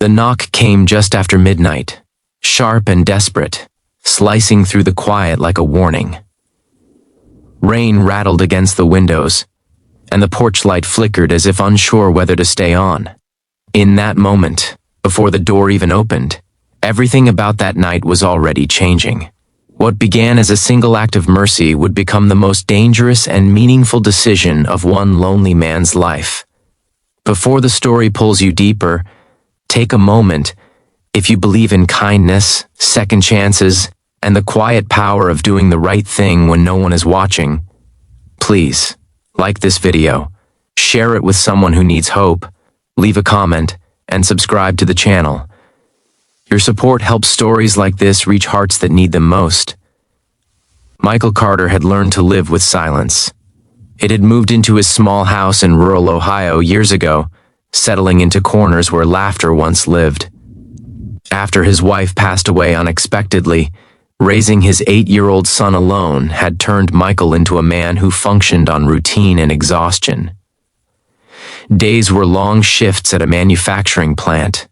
The knock came just after midnight, sharp and desperate, slicing through the quiet like a warning. Rain rattled against the windows, and the porch light flickered as if unsure whether to stay on. In that moment, before the door even opened, everything about that night was already changing. What began as a single act of mercy would become the most dangerous and meaningful decision of one lonely man's life. Before the story pulls you deeper, take a moment. If you believe in kindness, second chances, and the quiet power of doing the right thing when no one is watching, please, like this video, share it with someone who needs hope, leave a comment, and subscribe to the channel. Your support helps stories like this reach hearts that need them most. Michael Carter had learned to live with silence. It had moved into his small house in rural Ohio years ago, settling into corners where laughter once lived. After his wife passed away unexpectedly, raising his 8-year-old son alone had turned Michael into a man who functioned on routine and exhaustion. Days were long shifts at a manufacturing plant.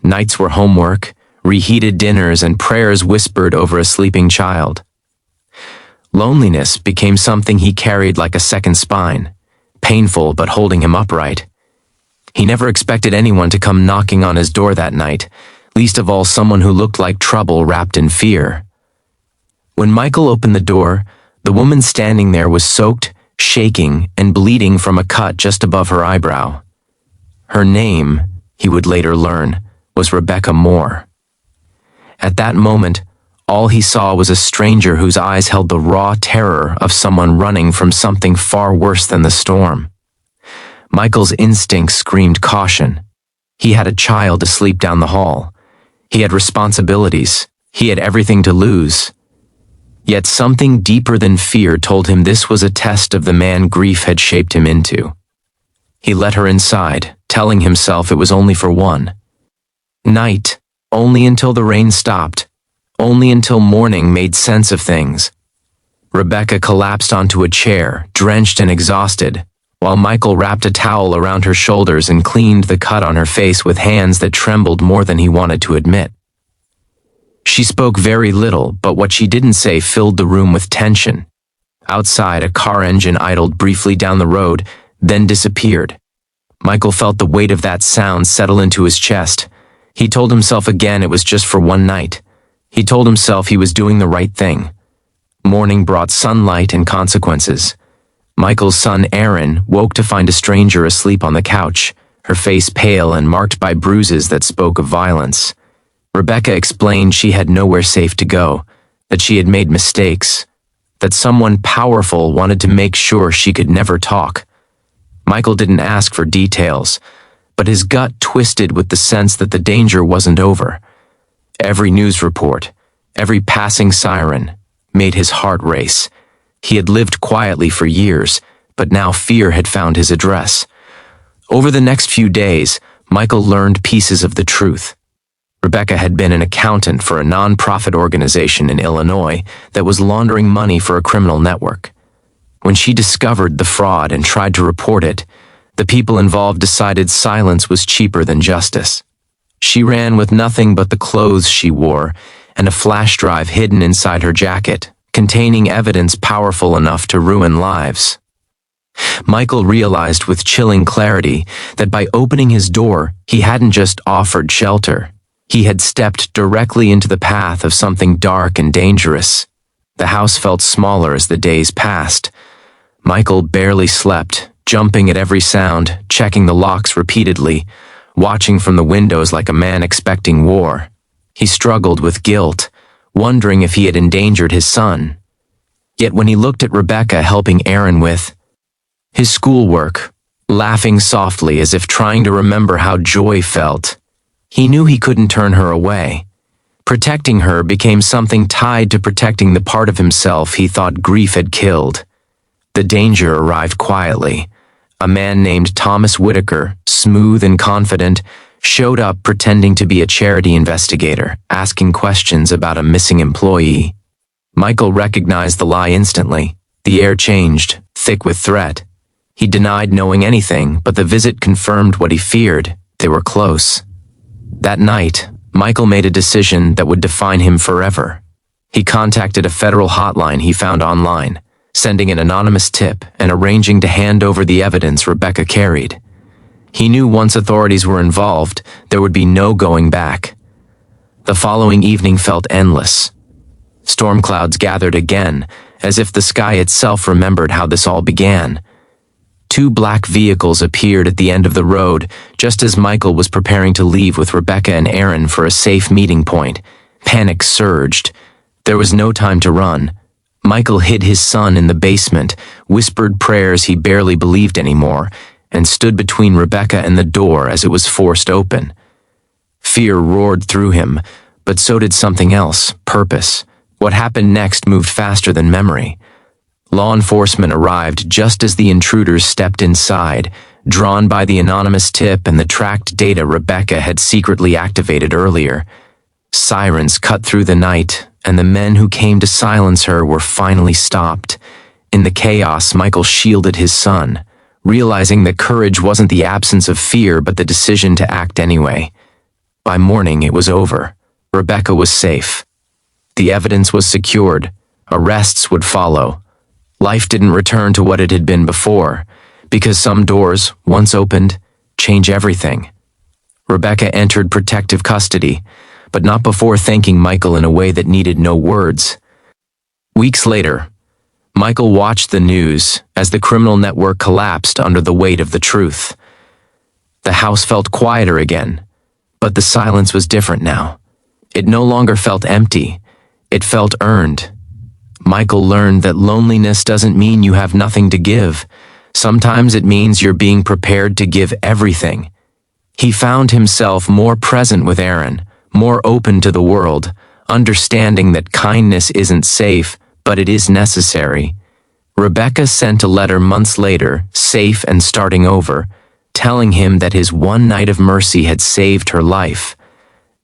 Nights were homework, reheated dinners, and prayers whispered over a sleeping child. Loneliness became something he carried like a second spine, painful but holding him upright. He never expected anyone to come knocking on his door that night, least of all someone who looked like trouble wrapped in fear. When Michael opened the door, the woman standing there was soaked, shaking, and bleeding from a cut just above her eyebrow. Her name, he would later learn, was Rebecca Moore. At that moment, all he saw was a stranger whose eyes held the raw terror of someone running from something far worse than the storm. Michael's instincts screamed caution. He had a child asleep down the hall. He had responsibilities. He had everything to lose. Yet something deeper than fear told him this was a test of the man grief had shaped him into. He let her inside, telling himself it was only for one night, only until the rain stopped, only until morning made sense of things. Rebecca collapsed onto a chair, drenched and exhausted, while Michael wrapped a towel around her shoulders and cleaned the cut on her face with hands that trembled more than he wanted to admit. She spoke very little, but what she didn't say filled the room with tension. Outside, a car engine idled briefly down the road, then disappeared. Michael felt the weight of that sound settle into his chest. He told himself again it was just for one night. He told himself he was doing the right thing. Morning brought sunlight and consequences. Michael's son Aaron woke to find a stranger asleep on the couch, her face pale and marked by bruises that spoke of violence. Rebecca explained she had nowhere safe to go, that she had made mistakes, that someone powerful wanted to make sure she could never talk. Michael didn't ask for details, but his gut twisted with the sense that the danger wasn't over. Every news report, every passing siren, made his heart race. He had lived quietly for years, but now fear had found his address. Over the next few days, Michael learned pieces of the truth. Rebecca had been an accountant for a non-profit organization in Illinois that was laundering money for a criminal network. When she discovered the fraud and tried to report it, the people involved decided silence was cheaper than justice. She ran with nothing but the clothes she wore and a flash drive hidden inside her jacket, containing evidence powerful enough to ruin lives. Michael realized with chilling clarity that by opening his door, he hadn't just offered shelter. He had stepped directly into the path of something dark and dangerous. The house felt smaller as the days passed. Michael barely slept, jumping at every sound, checking the locks repeatedly, watching from the windows like a man expecting war. He struggled with guilt, wondering if he had endangered his son. Yet when he looked at Rebecca helping Aaron with his schoolwork, laughing softly as if trying to remember how joy felt, he knew he couldn't turn her away. Protecting her became something tied to protecting the part of himself he thought grief had killed. The danger arrived quietly. A man named Thomas Whitaker, smooth and confident, showed up pretending to be a charity investigator, asking questions about a missing employee. Michael recognized the lie instantly. The air changed, thick with threat. He denied knowing anything, but the visit confirmed what he feared. They were close. That night, Michael made a decision that would define him forever. He contacted a federal hotline he found online, sending an anonymous tip and arranging to hand over the evidence Rebecca carried. He knew once authorities were involved, there would be no going back. The following evening felt endless. Storm clouds gathered again, as if the sky itself remembered how this all began. 2 black vehicles appeared at the end of the road, just as Michael was preparing to leave with Rebecca and Aaron for a safe meeting point. Panic surged. There was no time to run. Michael hid his son in the basement, whispered prayers he barely believed anymore, and stood between Rebecca and the door as it was forced open. Fear roared through him, but so did something else, purpose. What happened next moved faster than memory. Law enforcement arrived just as the intruders stepped inside, drawn by the anonymous tip and the tracked data Rebecca had secretly activated earlier. Sirens cut through the night, and the men who came to silence her were finally stopped. In the chaos, Michael shielded his son, realizing that courage wasn't the absence of fear but the decision to act anyway. By morning, it was over. Rebecca was safe. The evidence was secured. Arrests would follow. Life didn't return to what it had been before, because some doors, once opened, change everything. Rebecca entered protective custody, but not before thanking Michael in a way that needed no words. Weeks later, Michael watched the news as the criminal network collapsed under the weight of the truth. The house felt quieter again, but the silence was different now. It no longer felt empty. It felt earned. Michael learned that loneliness doesn't mean you have nothing to give. Sometimes it means you're being prepared to give everything. He found himself more present with Aaron, more open to the world, understanding that kindness isn't safe, but it is necessary. Rebecca sent a letter months later, safe and starting over, telling him that his one night of mercy had saved her life.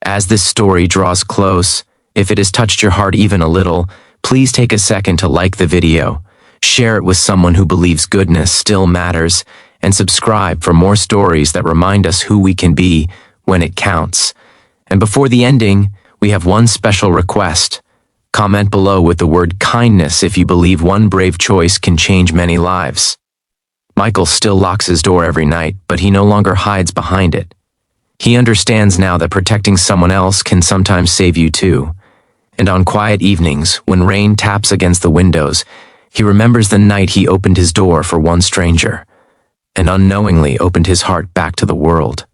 As this story draws close, if it has touched your heart even a little, please take a second to like the video, share it with someone who believes goodness still matters, and subscribe for more stories that remind us who we can be when it counts. And before the ending, we have one special request. Comment below with the word kindness if you believe one brave choice can change many lives. Michael still locks his door every night, but he no longer hides behind it. He understands now that protecting someone else can sometimes save you too. And on quiet evenings, when rain taps against the windows, he remembers the night he opened his door for one stranger, and unknowingly opened his heart back to the world.